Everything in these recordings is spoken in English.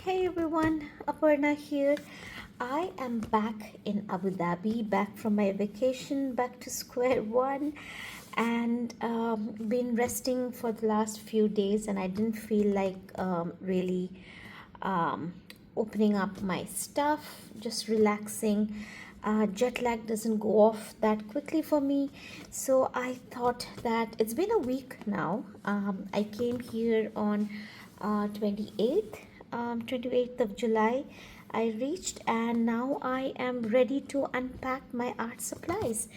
Hey everyone, Aparna here. I am back in Abu Dhabi, back from my vacation, back to square one, and been resting for the last few days, and I didn't feel like really um, opening up my stuff, just relaxing. Jet lag doesn't go off that quickly for me, so I thought that it's been a week now. I came here on 28th 28th of July. I reached, and now I am ready to unpack my art supplies.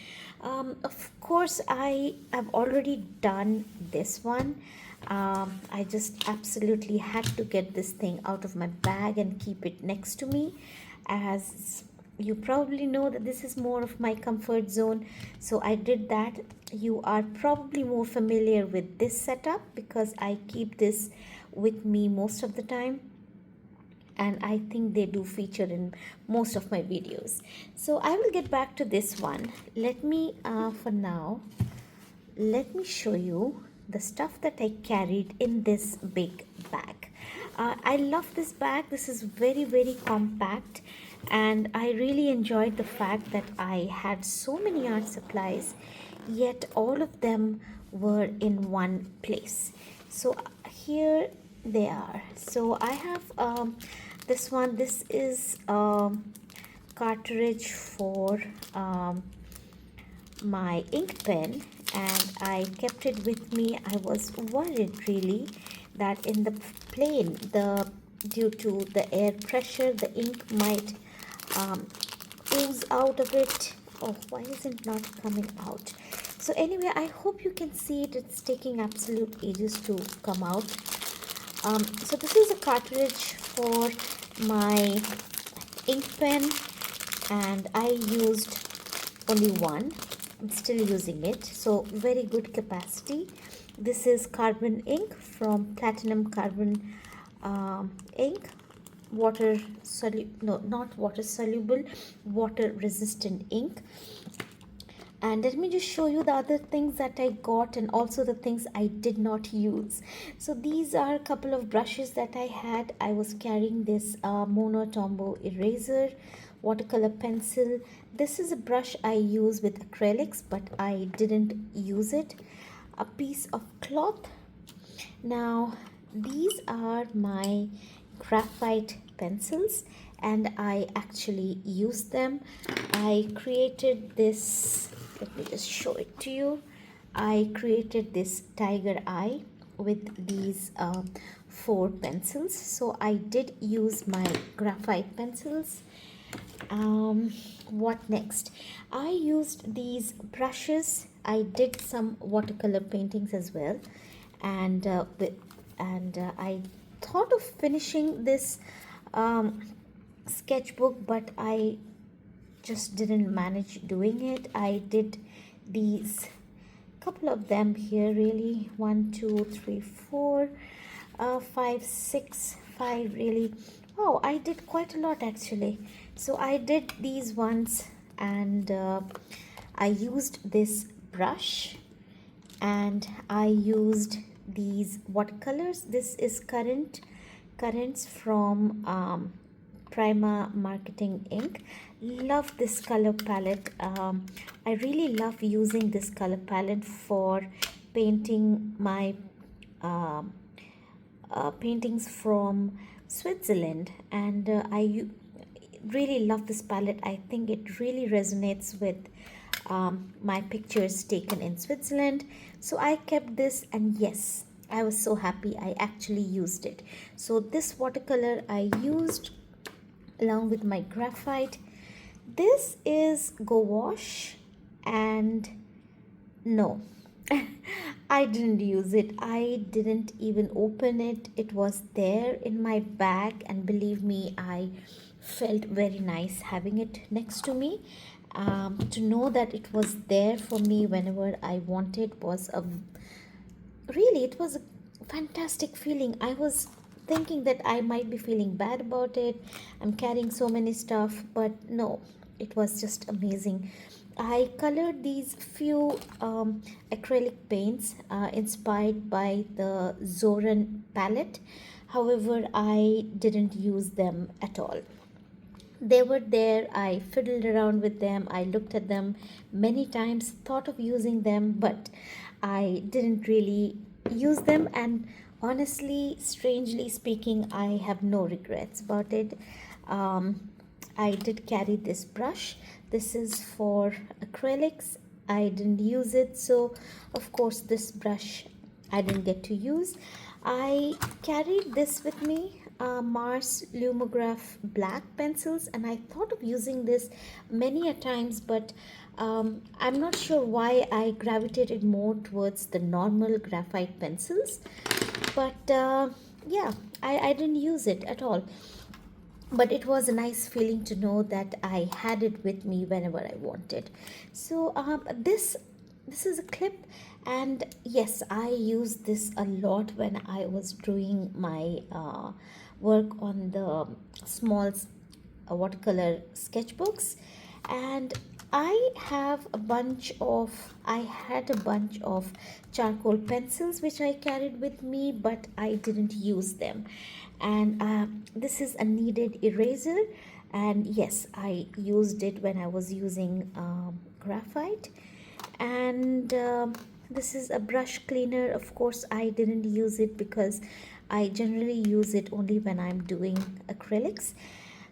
Of course, I have already done this one. I just absolutely had to get this thing out of my bag and keep it next to me, as you probably know that this is more of my comfort zone. So I did that. You are probably more familiar with this setup because I keep this with me most of the time, and I think they do feature in most of my videos. So I will get back to this one. Let me for now, let me show you the stuff that I carried in this big bag. I love this bag. This is very compact, and I really enjoyed the fact that I had so many art supplies, yet all of them were in one place. So here they are. So I have this one. This is cartridge for my ink pen, and I kept it with me. I was worried really that in the plane, the due to the air pressure, the ink might um, ooze out of it. Oh, why is it not coming out? So anyway, I hope you can see it. It's taking absolute ages to come out. So this is a cartridge for my ink pen, and I used only one. I'm still using it, so very good capacity. This is carbon ink from Platinum Carbon ink, water soluble, no, not water soluble, water resistant ink. And let me just show you the other things that I got, and also the things I did not use. So these are a couple of brushes that I had. I was carrying this Mono Tombow eraser, watercolor pencil. This is a brush I use with acrylics, but I didn't use it. A piece of cloth. Now these are my graphite pencils, and I actually use them. I created this, let me just show it to you. I created this tiger eye with these four pencils. So I did use my graphite pencils. What next? I used these brushes. I did some watercolor paintings as well, and I thought of finishing this um, sketchbook, but I just didn't manage doing it. I did these couple of them here, really. 1 2 3 4 5 6 5, really. Oh, I did quite a lot actually. So I did these ones, and I used this brush, and I used these watercolors. This is currents from Prima Marketing Ink. Love this color palette. I really love using this color palette for painting my um paintings from Switzerland, and really love this palette. I think it really resonates with my pictures taken in Switzerland. So I kept this, and yes, I was so happy I actually used it. So this watercolor I used along with my graphite. This is Go Wash, and no, I didn't use it. I didn't even open it. It was there in my bag, and believe me, I felt very nice having it next to me. To know that it was there for me whenever I wanted was a really, it was a fantastic feeling. I was thinking that I might be feeling bad about it. I'm carrying so many stuff, but no, it was just amazing. I colored these few acrylic paints inspired by the Zoran palette. However, I didn't use them at all. They were there, I fiddled around with them, I looked at them many times, thought of using them, but I didn't really use them. And honestly, strangely speaking, I have no regrets about it. um, I did carry this brush. This is for acrylics. I didn't use it, so of course this brush I didn't get to use. I carried this with me, Mars Lumograph black pencils, and I thought of using this many a times, but I'm not sure why I gravitated more towards the normal graphite pencils. But yeah, I didn't use it at all. But it was a nice feeling to know that I had it with me whenever I wanted. So this is a clip, and yes, I used this a lot when I was doing my work on the small watercolor sketchbooks. And I had a bunch of charcoal pencils which I carried with me, but I didn't use them. And this is a kneaded eraser, and yes, I used it when I was using graphite. And this is a brush cleaner. Of course, I didn't use it because I generally use it only when I'm doing acrylics.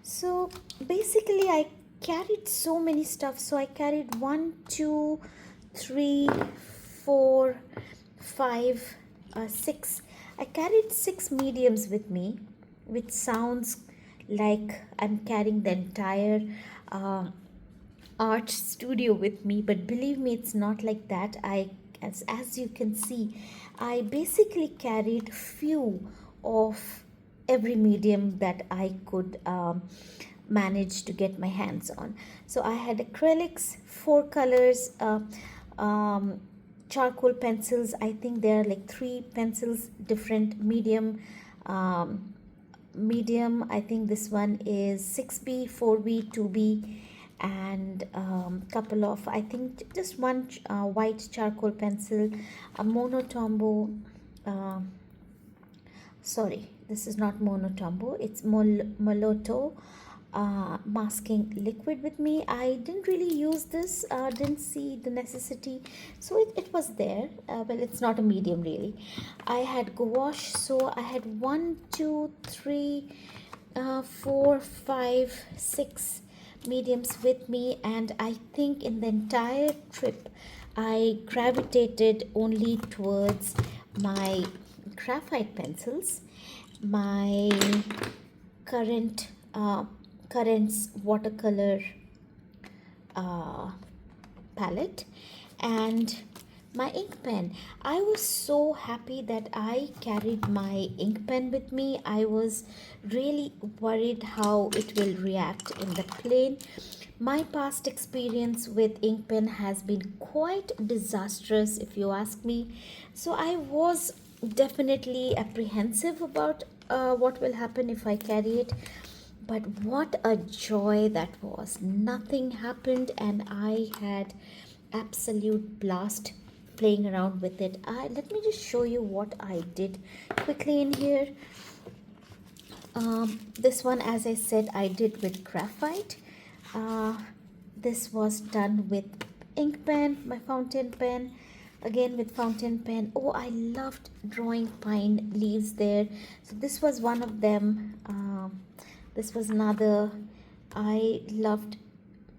So basically, I carried so many stuff. So I carried one, two, three, four, five, six. I carried six mediums with me, which sounds like I'm carrying the entire uh, art studio with me, but believe me, it's not like that. As you can see, I basically carried few of every medium that I could manage to get my hands on. So I had acrylics, four colors, um, charcoal pencils. I think there are like three pencils, different um, medium. I think this one is 6B, 4B, 2B, and couple of, I think just one white charcoal pencil, a monotombo. Uh, Sorry, this is not monotombo, it's moloto masking liquid with me. I didn't really use this, didn't see the necessity, so it was there. Well, it's not a medium really. I had gouache, so I had one, two, three, four, five, six mediums with me. And I think in the entire trip I gravitated only towards my graphite pencils, my current currents watercolor uh, palette, and my ink pen. I was so happy that I carried my ink pen with me. I was really worried how it will react in the plane. My past experience with ink pen has been quite disastrous, if you ask me. So I was definitely apprehensive about what will happen if I carry it. But what a joy that was. Nothing happened, and I had absolute blast playing around with it. Let me just show you what I did quickly in here. This one, as I said, I did with graphite. Uh, this was done with ink pen, my fountain pen, again with fountain pen. Oh, I loved drawing pine leaves there. So this was one of them. This was another. I loved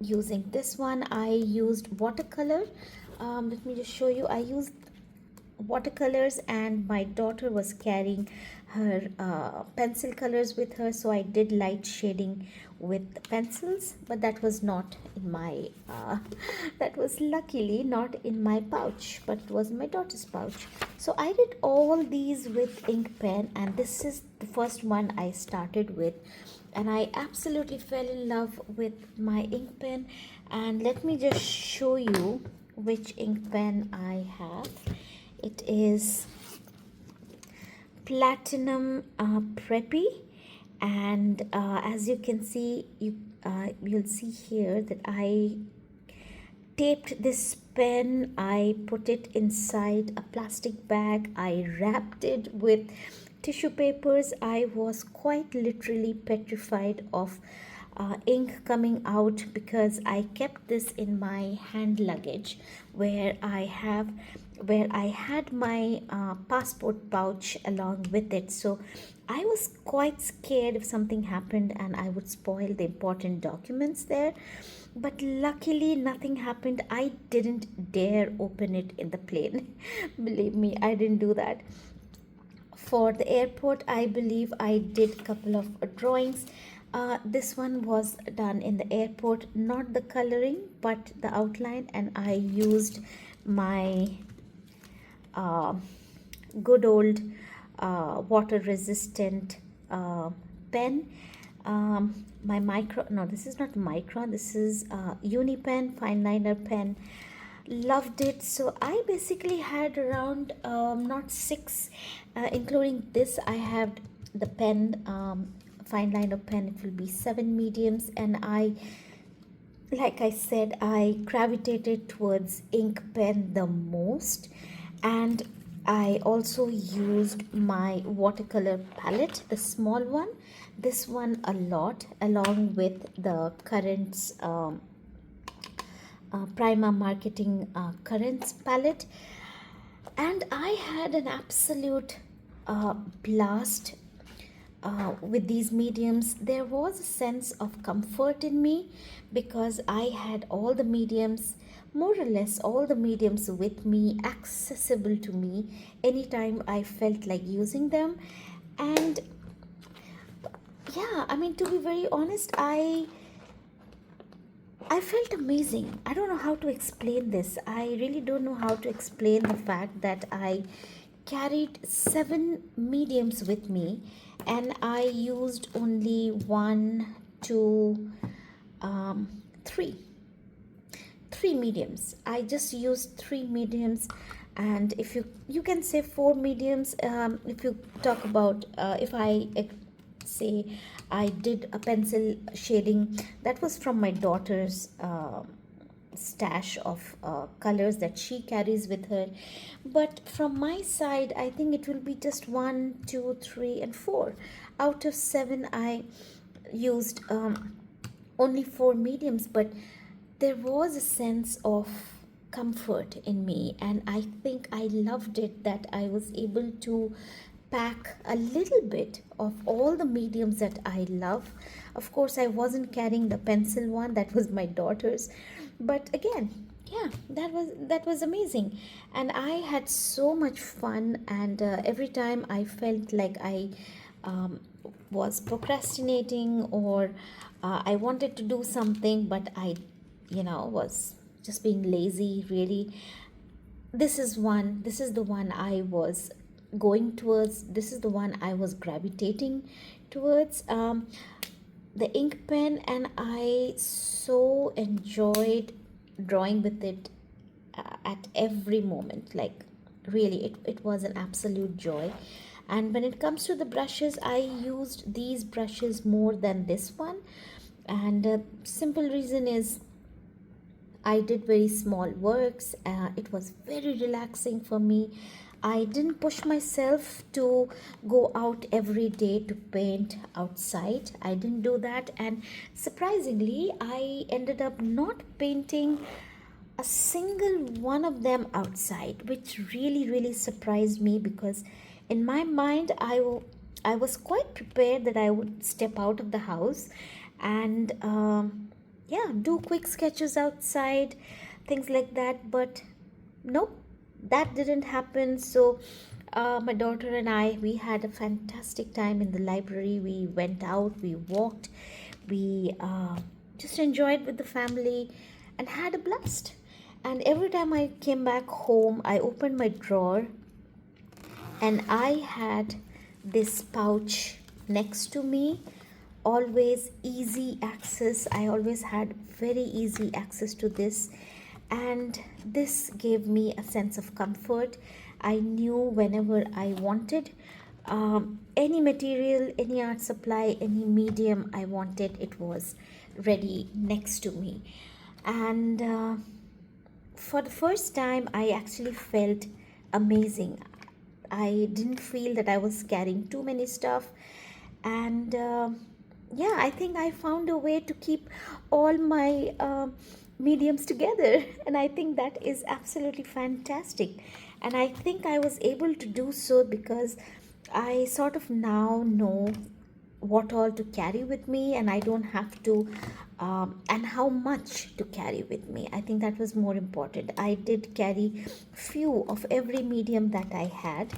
using this one. I used watercolor. Let me just show you. I used watercolors, and my daughter was carrying her pencil colors with her, so I did light shading with pencils, but that was not in my that was luckily not in my pouch, but it was in my daughter's pouch. So I did all these with ink pen, and this is the first one I started with, and I absolutely fell in love with my ink pen. And let me just show you which ink pen I have. It is Platinum Preppy, and as you can see, you'll see here that I taped this pen. I put it inside a plastic bag. I wrapped it with tissue papers, I was quite literally petrified of ink coming out, because I kept this in my hand luggage where I had my passport pouch along with it. So I was quite scared if something happened and I would spoil the important documents there. But luckily, nothing happened. I didn't dare open it in the plane. Believe me, I didn't do that. For the airport, I believe I did a couple of drawings. This one was done in the airport, not the coloring but the outline, and I used my uh, good old water resistant pen. My micro, no, this is not micron, this is uni pen, fine liner pen. Loved it. So I basically had around not six, including this, I have the pen, fine liner pen, it will be seven mediums. And I, like I said, I gravitated towards ink pen the most. And I also used my watercolor palette, the small one, this one a lot, along with the currents Prima Marketing Currents palette. And I had an absolute blast with these mediums. There was a sense of comfort in me because I had all the mediums, more or less all the mediums with me, accessible to me anytime I felt like using them. And yeah, I mean, to be very honest, I felt amazing. I don't know how to explain this. I really don't know how to explain the fact that I carried seven mediums with me and I used only one, two, three. Three mediums. I just used three mediums, and if you can say four mediums, if you talk about if I say I did a pencil shading that was from my daughter's stash of colors that she carries with her. But from my side, I think it will be just one, two, three, and four. Out of seven, I used only four mediums, but there was a sense of comfort in me, and I think I loved it that I was able to pack a little bit of all the mediums that I love. Of course, I wasn't carrying the pencil one, that was my daughter's, but again, yeah, that was amazing. And I had so much fun, and every time I felt like I um, was procrastinating, or I wanted to do something but I was just being lazy, really, this is the one I was going towards, this is the one I was gravitating towards, the ink pen. And I so enjoyed drawing with it at every moment, like really, it was an absolute joy. And when it comes to the brushes, I used these brushes more than this one, and simple reason is I did very small works. It was very relaxing for me. I didn't push myself to go out every day to paint outside. I didn't do that. And surprisingly, I ended up not painting a single one of them outside, which really, really surprised me, because in my mind, I was quite prepared that I would step out of the house and yeah, do quick sketches outside, things like that. But nope, that didn't happen. So my daughter and I, we had a fantastic time in the library. We went out, we walked, we just enjoyed with the family and had a blast. And every time I came back home, I opened my drawer and I had this pouch next to me, always easy access. I always had very easy access to this, and this gave me a sense of comfort. I knew whenever I wanted any material, any art supply, any medium I wanted, it was ready next to me. And for the first time, I actually felt amazing. I didn't feel that I was carrying too many stuff. And yeah, I think I found a way to keep all my mediums together. And I think that is absolutely fantastic. And I think I was able to do so because I sort of now know what all to carry with me, and I don't have to and how much to carry with me. I think that was more important. I did carry few of every medium that I had,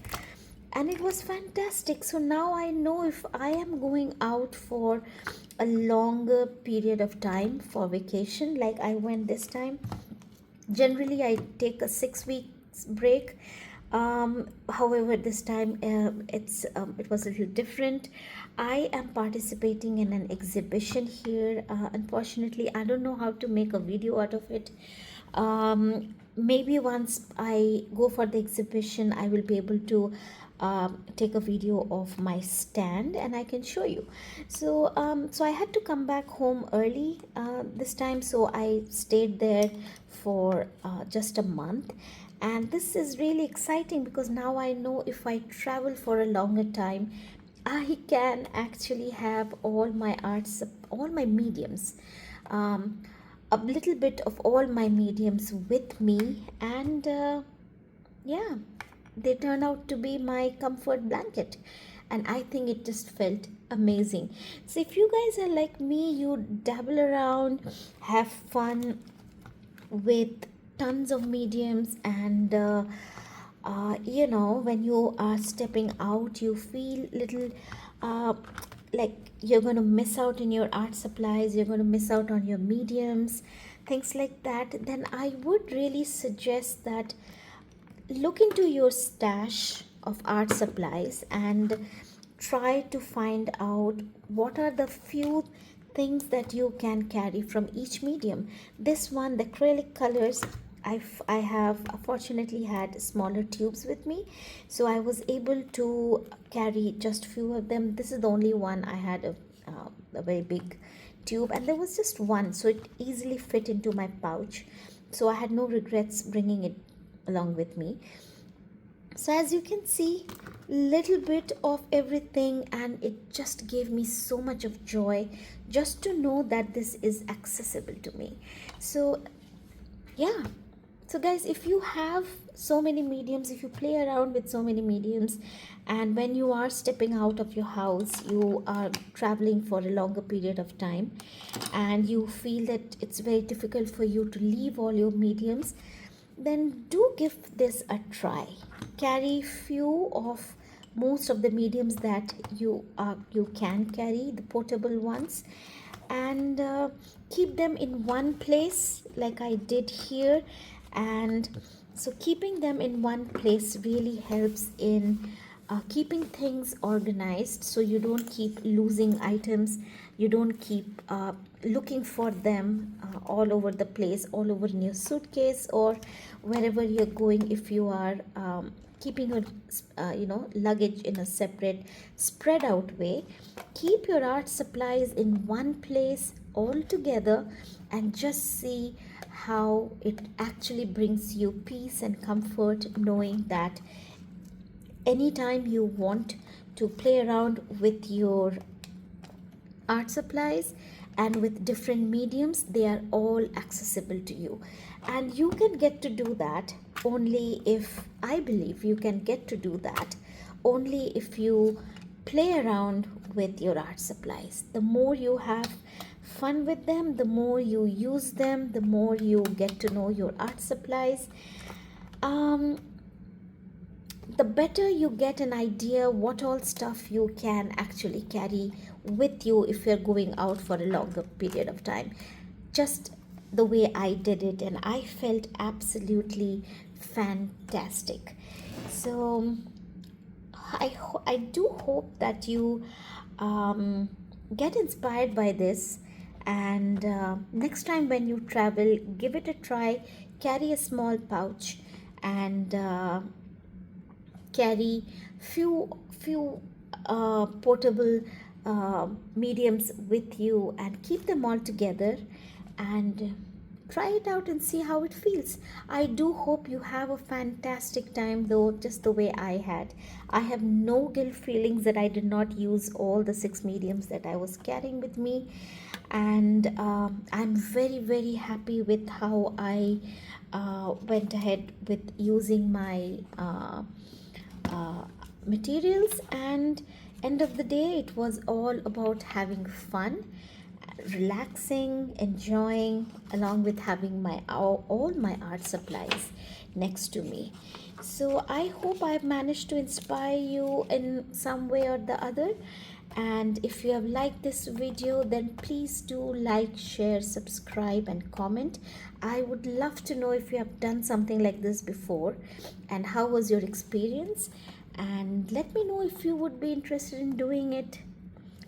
and it was fantastic. So now I know if I am going out for a longer period of time for vacation, like I went this time. Generally I take a 6 weeks break. However, this time it was a little different. I am participating in an exhibition here. Unfortunately, I don't know how to make a video out of it. Maybe once I go for the exhibition, I will be able to take a video of my stand and I can show you. So I had to come back home early this time, so I stayed there for just a month. And this is really exciting because now I know if I travel for a longer time, I can actually have all my arts, all my mediums, um, a little bit of all my mediums with me. And yeah, they turn out to be my comfort blanket. And I think it just felt amazing. So if you guys are like me, you dabble around, have fun with tons of mediums, and when you are stepping out, you feel little uh, like you're going to miss out in your art supplies, you're going to miss out on your mediums, things like that, then I would really suggest that look into your stash of art supplies and try to find out what are the few things that you can carry from each medium. This one, the acrylic colors, I have fortunately had smaller tubes with me, so I was able to carry just few of them. This is the only one I had a very big tube, and there was just one, so it easily fit into my pouch, so I had no regrets bringing it along with me. So as you can see, little bit of everything, and it just gave me so much of joy just to know that this is accessible to me. So yeah, so guys, if you have so many mediums, if you play around with so many mediums, and when you are stepping out of your house, you are traveling for a longer period of time, and you feel that it's very difficult for you to leave all your mediums, then do give this a try. Carry few of most of the mediums that you can carry, the portable ones, and keep them in one place like I did here. And so keeping them in one place really helps in keeping things organized, so you don't keep losing items, you don't keep looking for them all over the place, all over in your suitcase or wherever you're going. If you are keeping your luggage in a separate spread out way, keep your art supplies in one place all together, and just see how it actually brings you peace and comfort, knowing that anytime you want to play around with your art supplies and with different mediums, they are all accessible to you. And you can get to do that only if, I believe you can get to do that only if you play around with your art supplies. The more you have fun with them, the more you use them, the more you get to know your art supplies, um, the better you get an idea what all stuff you can actually carry with you if you're going out for a longer period of time. Just the way I did it, and I felt absolutely fantastic. So I do hope that you get inspired by this, and next time when you travel, give it a try. Carry a small pouch, and carry few portable mediums with you, and keep them all together, and try it out and see how it feels. I do hope you have a fantastic time, though, just the way I had. I have no guilt feelings that I did not use all the six mediums that I was carrying with me, and I'm very, very happy with how I went ahead with using my uh, materials. And end of the day, it was all about having fun, relaxing, enjoying, along with having my all my art supplies next to me. So I hope I've managed to inspire you in some way or the other. And if you have liked this video, then please do like, share, subscribe, and comment. I would love to know if you have done something like this before and how was your experience. And let me know if you would be interested in doing it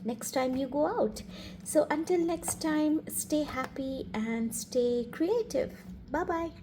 next time you go out. So until next time, stay happy and stay creative. Bye bye.